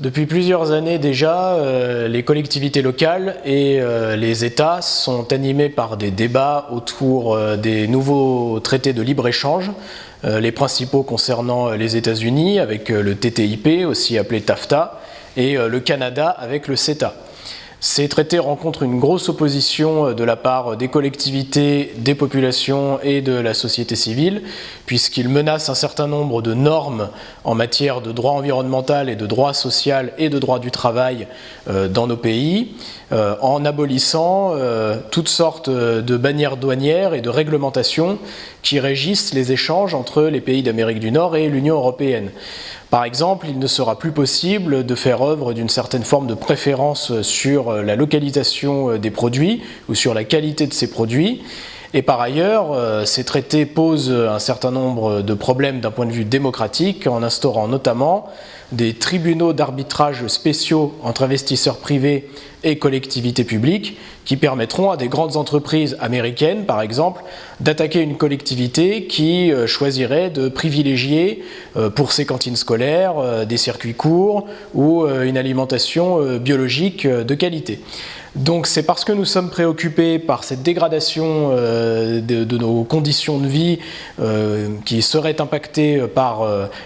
Depuis plusieurs années déjà, les collectivités locales et les États sont animés par des débats autour des nouveaux traités de libre-échange, les principaux concernant les États-Unis avec le TTIP, aussi appelé TAFTA, et le Canada avec le CETA. Ces traités rencontrent une grosse opposition de la part des collectivités, des populations et de la société civile, puisqu'ils menacent un certain nombre de normes en matière de droit environnemental et de droit social et de droit du travail dans nos pays, en abolissant toutes sortes de bannières douanières et de réglementations qui régissent les échanges entre les pays d'Amérique du Nord et l'Union européenne. Par exemple, il ne sera plus possible de faire œuvre d'une certaine forme de préférence sur la localisation des produits ou sur la qualité de ces produits. Et par ailleurs, ces traités posent un certain nombre de problèmes d'un point de vue démocratique en instaurant notamment des tribunaux d'arbitrage spéciaux entre investisseurs privés et collectivités publiques qui permettront à des grandes entreprises américaines, par exemple, d'attaquer une collectivité qui choisirait de privilégier pour ses cantines scolaires des circuits courts ou une alimentation biologique de qualité. Donc c'est parce que nous sommes préoccupés par cette dégradation de nos conditions de vie qui seraient impactées par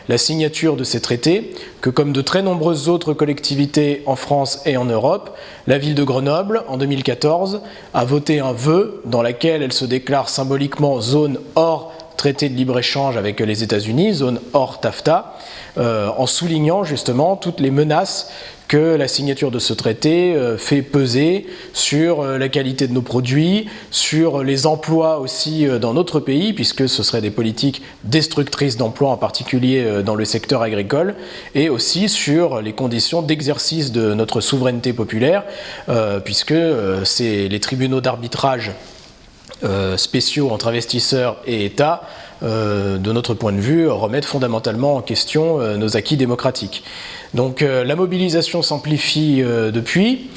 la signature de ces traités que, comme de très nombreuses autres collectivités en France et en Europe, la ville de Grenoble, en 2014, a voté un vœu dans lequel elle se déclare symboliquement zone hors traité de libre-échange avec les États-Unis, zone hors TAFTA, en soulignant justement toutes les menaces que la signature de ce traité fait peser sur la qualité de nos produits, sur les emplois aussi dans notre pays, puisque ce seraient des politiques destructrices d'emplois, en particulier dans le secteur agricole, et aussi sur les conditions d'exercice de notre souveraineté populaire, puisque c'est les tribunaux d'arbitrage spéciaux entre investisseurs et États, de notre point de vue, remettent fondamentalement en question nos acquis démocratiques. Donc la mobilisation s'amplifie depuis.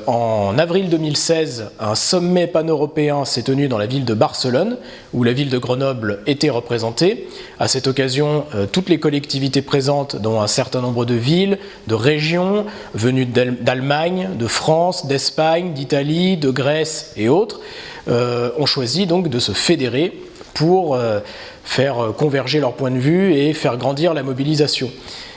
En avril 2016, un sommet pan-européen s'est tenu dans la ville de Barcelone, où la ville de Grenoble était représentée. À cette occasion, toutes les collectivités présentes, dont un certain nombre de villes, de régions, venues d'Allemagne, de France, d'Espagne, d'Italie, de Grèce et autres, ont choisi donc de se fédérer pour faire converger leurs points de vue et faire grandir la mobilisation.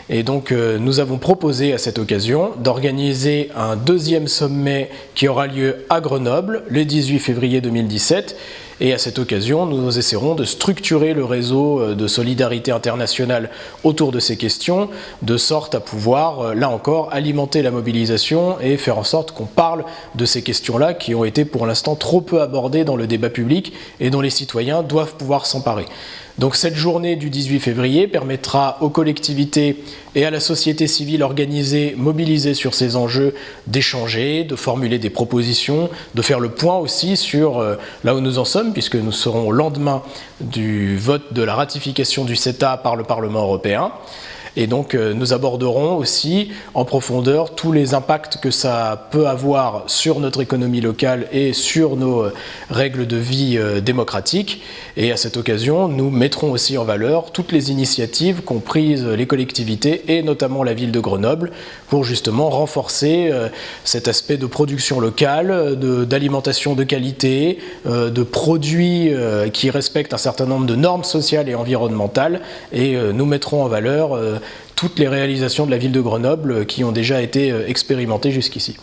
Et donc nous avons proposé à cette occasion d'organiser un deuxième sommet qui aura lieu à Grenoble le 18 février 2017. Et à cette occasion, nous essaierons de structurer le réseau de solidarité internationale autour de ces questions, de sorte à pouvoir, là encore, alimenter la mobilisation et faire en sorte qu'on parle de ces questions-là qui ont été pour l'instant trop peu abordées dans le débat public et dont les citoyens doivent pouvoir s'emparer. Donc cette journée du 18 février permettra aux collectivités et à la société civile organisée, mobilisée sur ces enjeux, d'échanger, de formuler des propositions, de faire le point aussi sur là où nous en sommes, puisque nous serons au lendemain du vote de la ratification du CETA par le Parlement européen. Et donc nous aborderons aussi en profondeur tous les impacts que ça peut avoir sur notre économie locale et sur nos règles de vie démocratiques. Et à cette occasion, nous mettrons aussi en valeur toutes les initiatives qu'ont prises les collectivités et notamment la ville de Grenoble pour justement renforcer cet aspect de production locale, d'alimentation de qualité, de produits qui respectent un certain nombre de normes sociales et environnementales. Et nous mettrons en valeur toutes les réalisations de la ville de Grenoble qui ont déjà été expérimentées jusqu'ici.